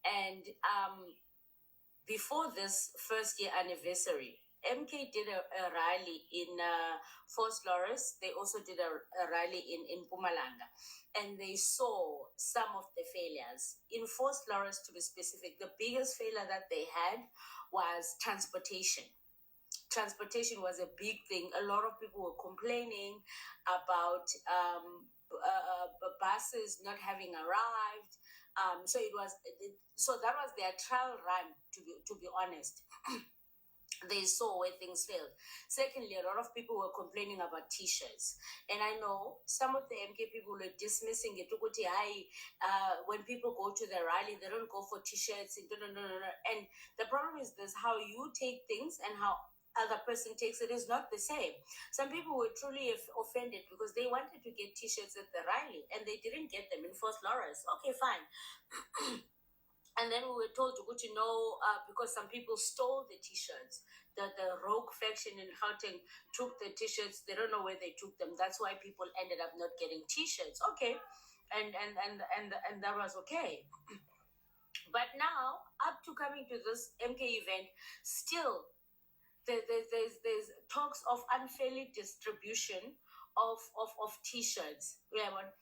And before this first year anniversary, MK did a rally in Fort Lawrence. They also did a rally in Pumalanga. And they saw some of the failures. In Fort Lawrence, to be specific, the biggest failure that they had was transportation. Transportation was a big thing. A lot of people were complaining about buses not having arrived. So that was their trial run, to be honest. They saw where things failed. Secondly, a lot of people were complaining about t-shirts. And I know some of the MK people were dismissing it. When people go to the rally, they don't go for t-shirts. And the problem is this: how you take things and how other person takes it is not the same. Some people were truly offended because they wanted to get t-shirts at the rally and they didn't get them in Fort Lawrence. Okay, fine. And then we were told to go to know because some people stole the t-shirts. The rogue faction in Gauteng took the t-shirts. They don't know where they took them. That's why people ended up not getting t-shirts. Okay, and that was okay. But now, up to coming to this MK event, still there's talks of unfairly distribution of t-shirts. Yeah, but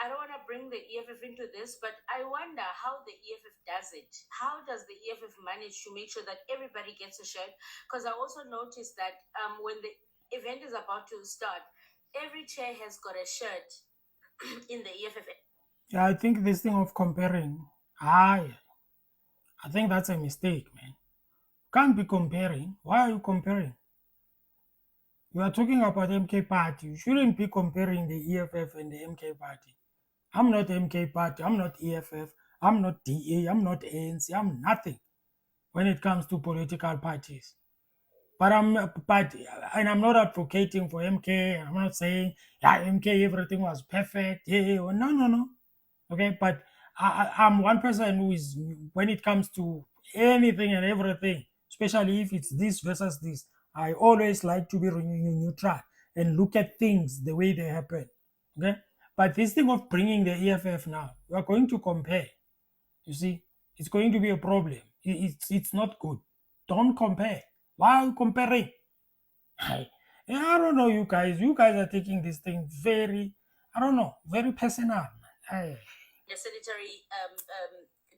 I don't want to bring the EFF into this, but I wonder how the EFF does it. How does the EFF manage to make sure that everybody gets a shirt? Because I also noticed that when the event is about to start, every chair has got a shirt in the EFF. Yeah, I think this thing of comparing, I think that's a mistake, man. Can't be comparing. Why are you comparing? You are talking about MK Party. You shouldn't be comparing the EFF and the MK Party. I'm not MK Party. I'm not EFF. I'm not DA. I'm not ANC. I'm nothing when it comes to political parties. But I'm not advocating for MK. I'm not saying, yeah, MK, everything was perfect. Yeah, no. Okay, but I'm one person who is, when it comes to anything and everything, especially if it's this versus this, I always like to be neutral and look at things the way they happen. Okay, but this thing of bringing the EFF now, we are going to compare. You see, it's going to be a problem. It's not good. Don't compare. Why are you comparing? I don't know, you guys. You guys are taking this thing very, I don't know, very personal. The sanitary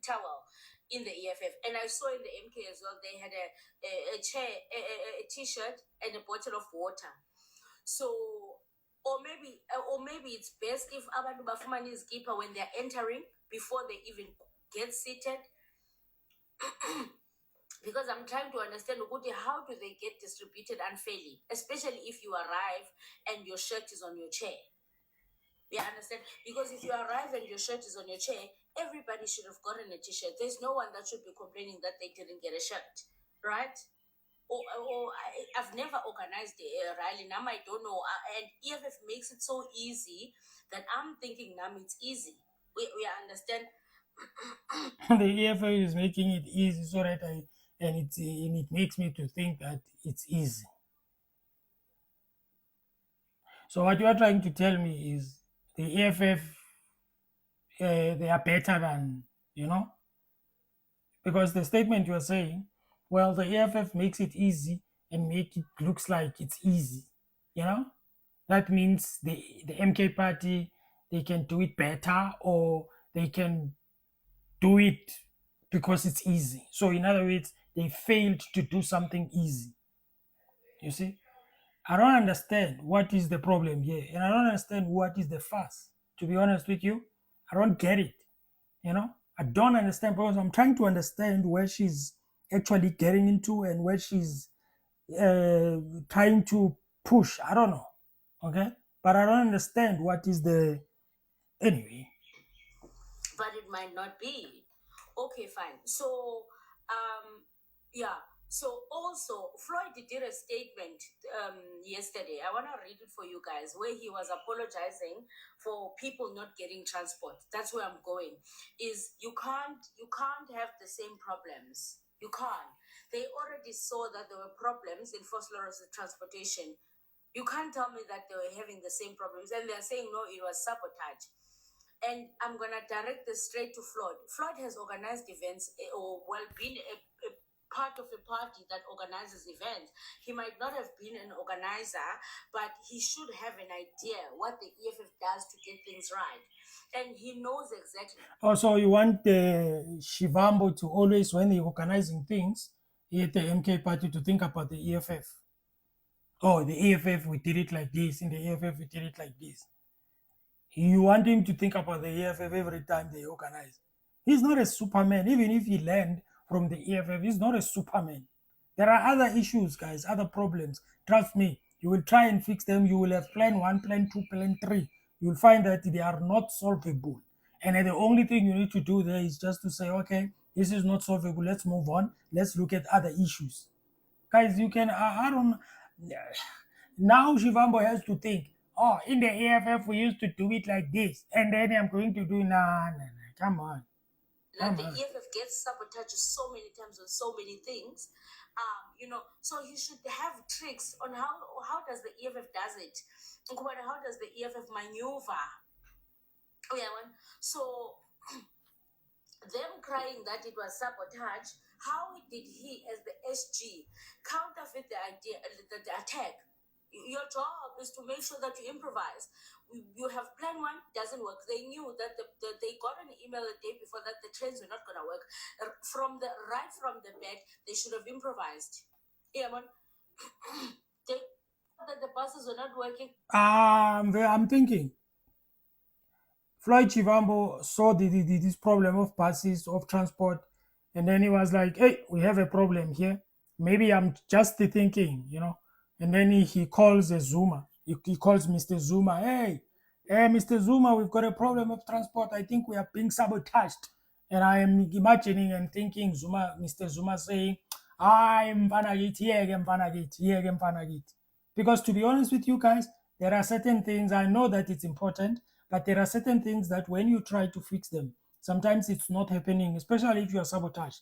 towel in the EFF. And I saw in the MK as well, they had a chair, a t-shirt and a bottle of water. So, or maybe it's best if abantu bafumana izikipha when they're entering before they even get seated. Because I'm trying to understand how do they get distributed unfairly, especially if you arrive and your shirt is on your chair. You understand? Because if you arrive and your shirt is on your chair, everybody should have gotten a t-shirt. There's no one that should be complaining that they didn't get a shirt, right? I've never organized a rally. Now I don't know. And EFF makes it so easy that I'm thinking now it's easy. We understand. The EFL is making it easy so that it makes me to think that it's easy. So what you are trying to tell me is the EFF, they are better than, you know, because the statement you are saying, well, the EFF makes it easy and make it looks like it's easy, you know. That means the MK party, they can do it better, or they can do it because it's easy. So in other words, they failed to do something easy. You see, I don't understand what is the problem here, and I don't understand what is the fuss. To be honest with you, I don't get it. You know, I don't understand because I'm trying to understand where she's actually getting into and where she's trying to push. I don't know. Okay, but I don't understand what is the anyway. But it might not be. Okay, fine. So, yeah. So also, Floyd did a statement yesterday. I want to read it for you guys, where he was apologizing for people not getting transport. That's where I'm going. Is you can't have the same problems. You can't. They already saw that there were problems in First Lawrence transportation. You can't tell me that they were having the same problems, and they're saying no, it was sabotage. And I'm going to direct this straight to Floyd. Floyd has organized events or, well, been a part of a party that organizes events. He might not have been an organizer, but he should have an idea what the EFF does to get things right. And he knows exactly. Also, you want Shivambu to always, when they're organizing things at the MK party, to think about the EFF. Oh, the EFF, we did it like this. In the EFF, we did it like this. You want him to think about the EFF every time they organize. He's not a Superman. Even if he learned from the EFF, he's not a Superman. There are other issues, guys, other problems. Trust me, you will try and fix them. You will have plan 1, plan 2, plan 3. You will find that they are not solvable. And the only thing you need to do there is just to say, okay, this is not solvable. Let's move on. Let's look at other issues. Guys, you can, I don't, now Shivambo has to think, oh, in the AFF we used to do it like this, and then I'm going to do, nah, come on. That the EFF gets sabotaged so many times on so many things. So he should have tricks on how does the EFF does it. How does the EFF maneuver? Oh, yeah, so them crying that it was sabotage, how did he, as the SG, counterfeit the idea, the attack? Your job is to make sure that you improvise. You have plan 1, doesn't work. They knew that they got an email the day before that the trains were not going to work. Right from the bed, they should have improvised. Yeah, man. That the buses were not working. I'm thinking. Floyd Shivambu saw this problem of buses, of transport, and then he was like, hey, we have a problem here. Maybe I'm just thinking, And then he calls a Zuma. He calls Mr. Zuma, hey, Mr. Zuma, we've got a problem of transport. I think we are being sabotaged. And I am imagining and thinking Mr. Zuma saying, I'm Vanagit. Because to be honest with you guys, there are certain things, I know that it's important, but there are certain things that when you try to fix them, sometimes it's not happening, especially if you are sabotaged.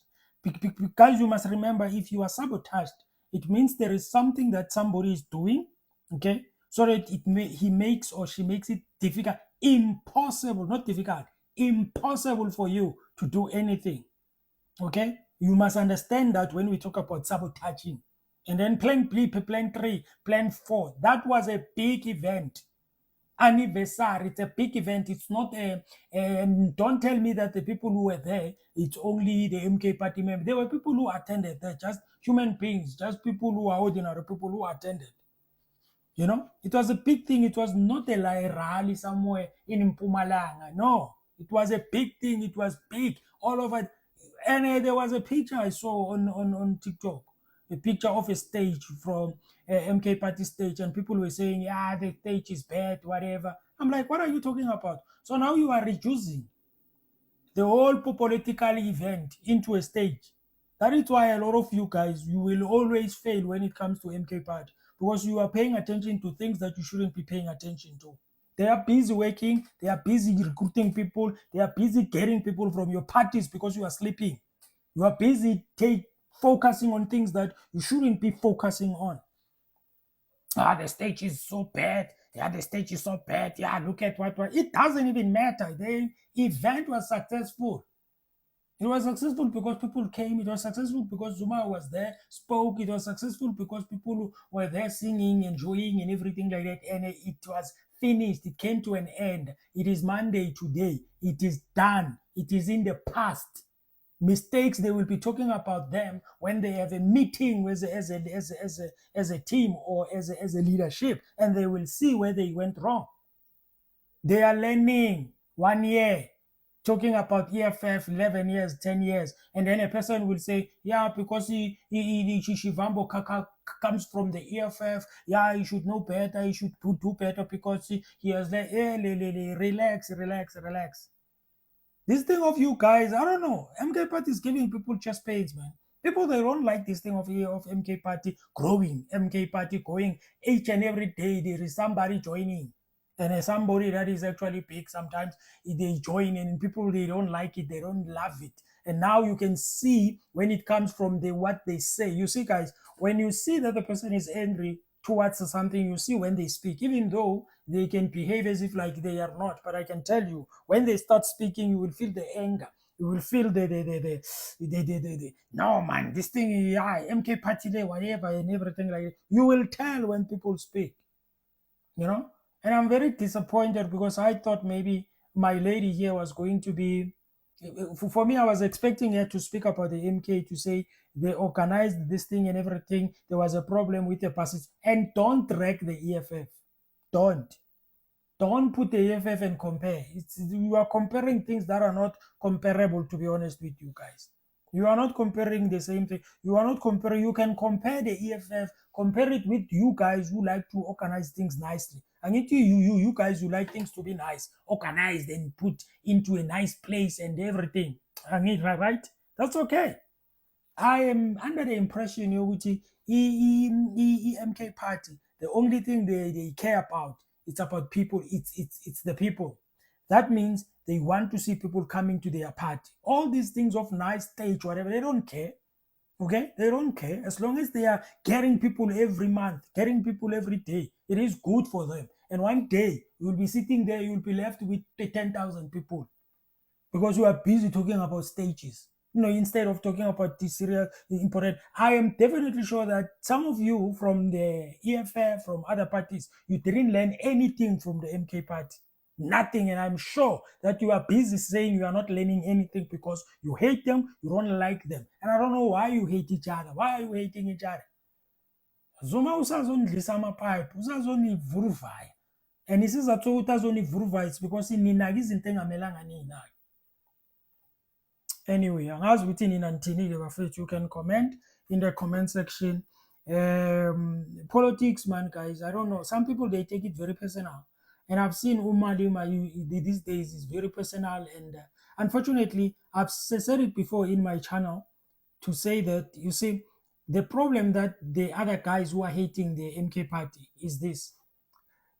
Guys, you must remember, if you are sabotaged, it means there is something that somebody is doing, okay? So that he makes or she makes it difficult, impossible, not difficult, impossible for you to do anything, okay? You must understand that when we talk about sabotaging. And then plan B, plan 3, plan 4, that was a big event. Anniversary, it's a big event. It's not don't tell me that the people who were there, it's only the MK party members. There were people who attended there, just human beings, just people who are ordinary people who attended. It was a big thing. It was not a rally somewhere in Mpumalanga. No, it was a big thing. It was big all over. And there was a picture I saw on TikTok, a picture of a stage from MK party stage, and people were saying, yeah, the stage is bad, whatever. I'm like, what are you talking about? So now you are reducing the whole political event into a stage. That is why a lot of you guys, you will always fail when it comes to MK party, because you are paying attention to things that you shouldn't be paying attention to. They are busy working, they are busy recruiting people, they are busy getting people from your parties because you are sleeping. You are busy focusing on things that you shouldn't be focusing on. The stage is so bad. Yeah, the stage is so bad. Yeah, look at what. It doesn't even matter. The event was successful. It was successful because people came. It was successful because Zuma was there, spoke. It was successful because people were there singing, enjoying, and everything like that. And it was finished. It came to an end. It is Monday today. It is done. It is in the past. Mistakes, they will be talking about them when they have a meeting as a team or as a leadership, and they will see where they went wrong. They are learning 1 year, talking about EFF 11 years, 10 years, and then a person will say, yeah, because Shivambu comes from the EFF, yeah, he should know better, he should do better because he has relax. This thing of you guys, I don't know. MK Party is giving people chest pains, man. People, they don't like this thing of MK Party growing, MK Party going each and every day. There is somebody joining. And somebody that is actually big, sometimes they join and people, they don't like it, they don't love it. And now you can see when it comes from what they say. You see, guys, when you see that the person is angry, towards something, you see when they speak, even though they can behave as if like they are not. But I can tell you, when they start speaking, you will feel the anger. You will feel the no man, this thing, yeah, MK party day, whatever, and everything like that. You will tell when people speak, you know. And I'm very disappointed because I thought maybe my lady here was going to be, for me, I was expecting her to speak about the MK, to say they organized this thing and everything. There was a problem with the passes. And don't drag the EFF. Don't. Don't put the EFF and compare. You are comparing things that are not comparable, to be honest with you guys. You are not comparing the same thing. You are not comparing. You can compare the EFF, compare it with you guys who like to organize things nicely. And it you guys who like things to be nice, organized and put into a nice place and everything. I mean, right? That's okay. I am under the impression, which EMK party, the only thing they care about, it's about people. It's the people. That means they want to see people coming to their party. All these things of nice stage, whatever, they don't care. Okay, they don't care as long as they are getting people every month, getting people every day. It is good for them. And one day you will be sitting there, you will be left with 10,000 people because you are busy talking about stages. Instead of talking about the serious important. I am definitely sure that some of you from the EFF, from other parties, you didn't learn anything from the MK party. Nothing. And I'm sure that you are busy saying you are not learning anything because you hate them, you don't like them. And I don't know why you hate each other. Why are you hating each other? Zuma usazondlisa amapipe, usazonivuruvaya. And isizathu sokuthi azonivuruvaya, it's because ninaka izinto engamelanga niyinake. Anyway, angazi ukuthi nina nithini-ke bafethu. You can comment in the comment section. Politics, man, guys, I don't know. Some people, they take it very personal. And I've seen Umalima these days is very personal. And unfortunately, I've said it before in my channel to say that, you see, the problem that the other guys who are hating the MK party is this.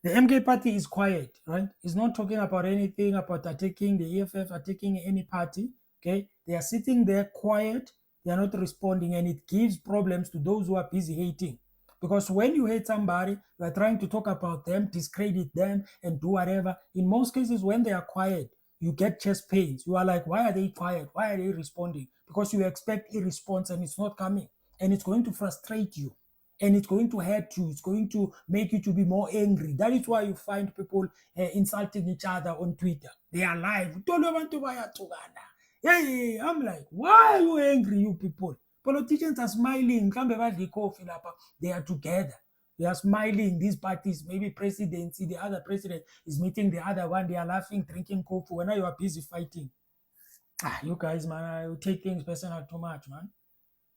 The MK party is quiet, right? It's not talking about anything about attacking the EFF, attacking any party. Okay, they are sitting there quiet. They are not responding, and it gives problems to those who are busy hating. Because when you hate somebody, you are trying to talk about them, discredit them, and do whatever. In most cases, when they are quiet, you get chest pains. You are like, why are they quiet? Why are they responding? Because you expect a response and it's not coming, and it's going to frustrate you, and it's going to hurt you. It's going to make you to be more angry. That is why you find people insulting each other on Twitter. They are live. Hey, I'm like, why are you angry, you people? Politicians are smiling. They are together. They are smiling. These parties, maybe presidency, the other president is meeting the other one. They are laughing, drinking coffee. When you are busy fighting. You guys, man, you take things personal too much, man.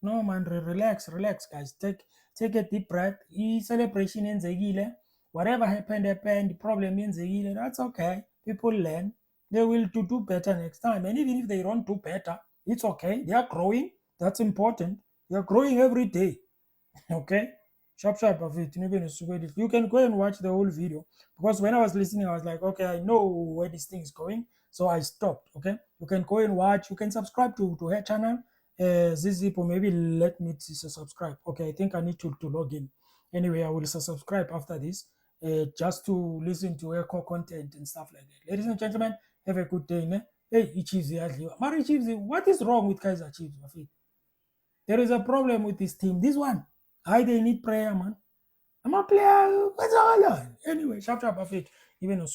No, man, relax, guys. Take a deep breath. Celebration in whatever happened, the problem in that's okay. People learn. They will do better next time. And even if they don't do better, it's okay. They are growing. That's important. They are growing every day. Okay? Sharp of it. You can go and watch the whole video. Because when I was listening, I was like, okay, I know where this thing is going. So I stopped. Okay? You can go and watch. You can subscribe to her channel. Zizipo, maybe let me subscribe. Okay, I think I need to log in. Anyway, I will subscribe after this, just to listen to her core content and stuff like that. Ladies and gentlemen, have a good day. Ne? Hey, Chiefs, Mari Chiefs, what is wrong with Kaiser Chiefs? There is a problem with this team. This one, they need prayer, man. I'm a player. What's all on? Anyway, sharp of it. Even a